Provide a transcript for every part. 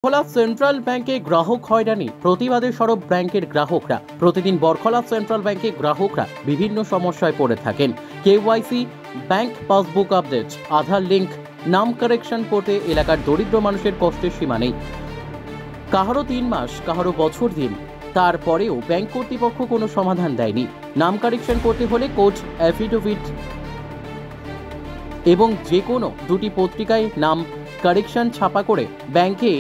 Barkhola central ব্যাংকে গ্রাহক হয়রানি প্রতিবাদে সরব ব্যাংকের গ্রাহকরা। প্রতিদিন বরখলা সেন্ট্রাল ব্যাংকে গ্রাহকরা বিভিন্ন সমস্যায় পড়ে থাকেন। কেওয়াইসি, ব্যাংক পাসবুক আপডেট, আধার লিঙ্ক, নাম কারেকশন করতে এলাকার দরিদ্র মানুষের কষ্টের সীমা নেই। কাহারও 3 মাস, কাহারও বছর দিন, তারপরেও ব্যাংক কর্তৃপক্ষ কোনো সমাধান দেয়নি। নাম কারেকশন করতে হলে কোর্ট অ্যাফিডেভিট এবং যে কোনো 2টি পত্রিকায় নাম কারেকশন ছাপা করে ব্যাংকে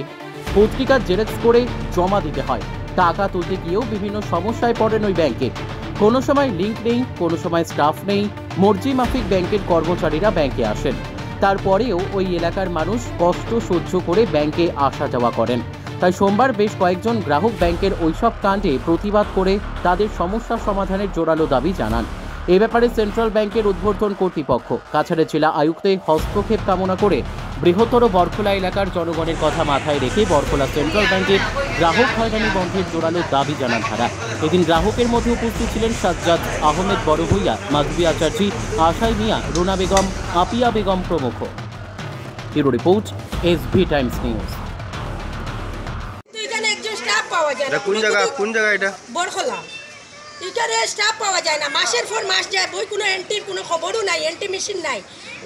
পত্রিকার জেরক্স করে জমা দিতে হয়। টাকা তুলতে গিয়েও বিভিন্ন সমস্যায় পড়েন ওই ব্যাংকে। কোনো সময় লিঙ্ক নেই, কোনো সময় স্টাফ নেই। মর্জি মাফিক ব্যাংকের কর্মচারীরা ব্যাংকে আসেন, তারপরেও ওই এলাকার মানুষ কষ্ট সহ্য করে ব্যাংকে আসা যাওয়া করেন। তাই সোমবার বেশ কয়েকজন গ্রাহক ব্যাংকের ওইসব কাণ্ডে প্রতিবাদ করে তাদের সমস্যা সমাধানের জোরালো দাবি জানান। এ ব্যাপারে সেন্ট্রাল ব্যাংকের উদ্বোধন কর্তৃপক্ষ কাছাড়ের জেলা আয়ুক্তের হস্তক্ষেপ কামনা করে বৃহত্তর বরখলা এলাকার জনগণের কথা মাথায় রেখে বরখলা সেন্ট্রাল ব্যাংকের গ্রাহক হয়রানি বন্ধের জোরালো দাবি জানান তারা। এদিন গ্রাহকের মধ্যে উপস্থিত ছিলেন সাজ্জাদ আহমেদ বড়ভূইয়া, মাধবী আচার্যী, আশাই মিয়া, রুনা বেগম, আপিয়া বেগম প্রমুখ। Bureau report, SB Times news. কোন জায়গা এটা? বরখলা। এখানে স্টাফ পাওয়া যায় না, মাসের পর মাস যায়, বই কোনো এন্ট্রির কোনো খবরও নাই, এন্ট্রি মেশিন নাই,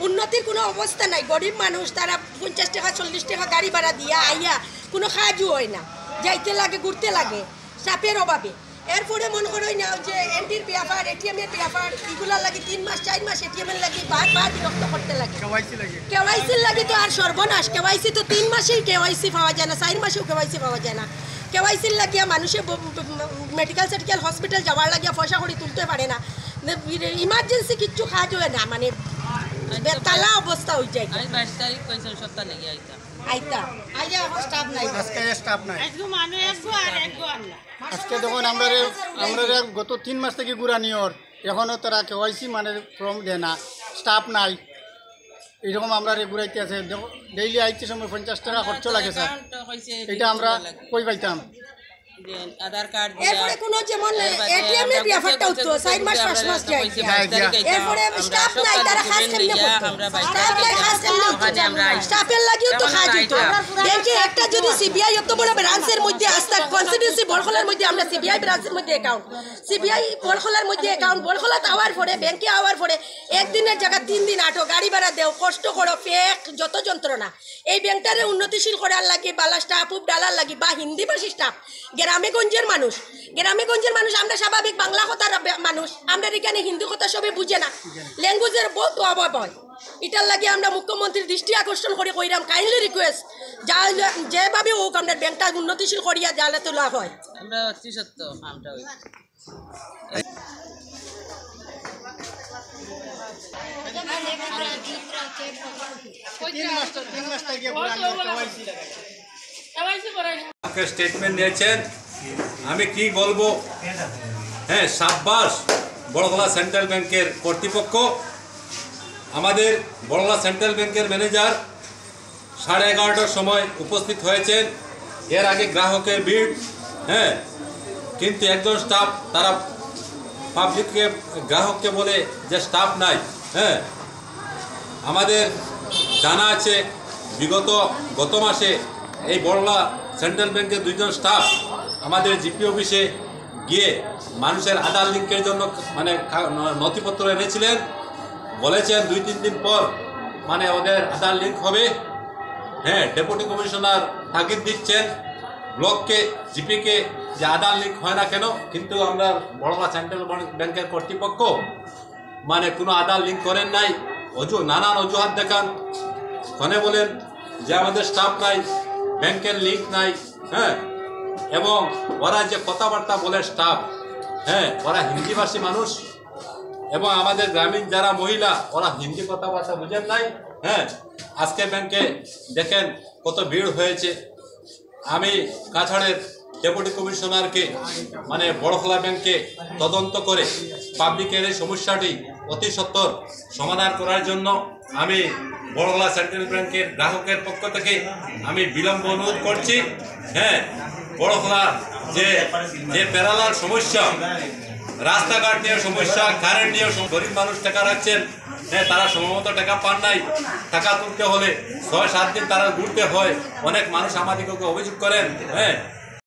উন্নতির কোনো অবস্থা নাই। গরিব মানুষ, তারা 50 টাকা 40 টাকা গাড়ি ভাড়া দিয়া আইয়া কোনো সাহায্য হয় না, যাইতে লাগে ঘুরতে লাগে স্টাফের অভাবে। এরপরে মনে করোই না যে এন্ট্রির ব্যাপার, এটিএমের ব্যাপার, এগুলার লাগে 3 মাস 4 মাস এটিএমের লাগে বারবার বিরক্ত করতে লাগে। কেওয়াইসির লাগে তো আর সর্বনাশ। কেওয়াইসি তো 3 মাসেই কেওয়াইসি পাওয়া যায় না, 4 মাসেও কেওয়াইসি পাওয়া যায় না। কেওয়াইসির লাগিয়া মানুষে মেডিকেল সার্টিকেল হসপিটাল যাওয়ার লাগিয়া পয়সা করে তুলতে পারে না, ইমার্জেন্সি কিচ্ছু কাজ হয় না, মানে বেতালা অবস্থা হয়ে যায়। আজকে যখন আমরা গত 3 মাস থেকে ঘুরা নিয়র, এখনও তারা কেওয়াইসি মানে ফর্ম দেয় না, স্টাফ নাই। এইরকম আমরা ঘুরাইতে আছে, ডেইলি আইতে সময় 50 টাকা খরচ লাগে স্যার। এটা আমরা কই পাইতাম? আধার কার্ড এরপরে কোনো যেমন এটিএম এর ব্যাপারটা হতো 4 মাস 5 মাস যায়, এরপরে স্টাফ নাই, তারা কাজ কেমনে করতো? স্টাফের লাগিও তো কাজ হতো। ব্যাংকে একটা যদি সিবিআই এত বড় ব্রাঞ্চের মধ্যে আস্তা কনস্টিটিউন্সি বরখলার মধ্যে আমরা সিবিআই ব্রাঞ্চের মধ্যে অ্যাকাউন্ট, সিবিআই বরখলার মধ্যে অ্যাকাউন্ট, বরখলা আওয়ার পরে ব্যাংকে আওয়ার পরে একদিনের জায়গা 3 দিন আটো, গাড়ি ভাড়া দেও, কষ্ট করো, ফেক যত যন্ত্রণা। এই ব্যাংকটারে উন্নতিশীল করার লাগে বালা স্টাফ উপ ডালার লাগে বা হিন্দি ভাষী স্টাফ। গ্রামেগঞ্জের মানুষ, আমরা স্বাভাবিক বাংলা কথার মানুষ, আমরা এখানে হিন্দি কথা সবে বুঝে না, ল্যাঙ্গুয়েজের বহুত অভাব হয়। এটার লাগে আমরা মুখ্যমন্ত্রীর দৃষ্টি আকর্ষণ করে কইরাম, কাইন্ডলি রিকোয়েস্ট যা যেভাবে হোক আমরা ব্যাংকটা উন্নতিশীল করিয়া জালে তোলা হয়। আমরা অতি সত্য আমটা হই স্টেটমেন্ট দিয়েছেন, আমি কি বলবো। হ্যাঁ, সাব্বাস বরখলা সেন্ট্রাল ব্যাংকের কর্তৃপক্ষ। আমাদের বরখলা সেন্ট্রাল ব্যাংকের ম্যানেজার 11:30টার সময় উপস্থিত হয়েছেন। এর আগে গ্রাহকের ভিড়, হ্যাঁ, কিন্তু একজন স্টাফ, তারা পাবলিককে গ্রাহককে বলে যে স্টাফ নাই। হ্যাঁ, আমাদের জানা আছে গত মাসে এই বরখলা সেন্ট্রাল ব্যাংকের 2 জন স্টাফ আমাদের জিপি অফিসে গিয়ে মানুষের আধার লিঙ্কের জন্য মানে নথিপত্র এনেছিলেন। বলেছেন 2-3 দিন পর মানে ওদের আধার লিঙ্ক হবে। হ্যাঁ, ডেপুটি কমিশনার তাগিদ দিচ্ছেন ব্লককে, জিপিকে যে আধার লিঙ্ক হয় না কেন, কিন্তু আমরা বরখলা সেন্ট্রাল ব্যাংকের কর্তৃপক্ষ মানে কোনো আধার লিঙ্ক করেন নাই। নানান অজুহাত দেখান, ফোনে বলেন যে আমাদের স্টাফ নাই, ব্যাংকের লিঙ্ক নাই। হ্যাঁ, এবং ওরা যে কথাবার্তা বলে স্টাফ, হ্যাঁ, ওরা হিন্দিভাষী মানুষ এবং আমাদের গ্রামীণ যারা মহিলা, ওরা হিন্দি কথাবার্তা বুঝেন নাই। হ্যাঁ, আজকে ব্যাংকে দেখেন কত ভিড় হয়েছে। আমি কাছাড়ের ডেপুটি কমিশনারকে মানে বরখলা ব্যাংকে তদন্ত করে পাবলিকের এই সমস্যাটি অতি সত্বর সমাধান করার জন্য আমি বরখলা সেন্ট্রাল ব্যাংকের গ্রাহকের পক্ষ থেকে আমি বিলম্ব অনুরোধ করছি। হ্যাঁ, বরখলা যে প্যারালার সমস্যা, রাস্তাঘাট নিয়ে সমস্যা, কারেন্ট নিয়েও গরিব মানুষ টাকা রাখছেন, হ্যাঁ তারা সময়মতো টাকা পান নাই। টাকা তুলতে হলে 6-7 দিন তারা ঘুরতে হয়। অনেক মানুষ আমাদেরকে অভিযোগ করেন, হ্যাঁ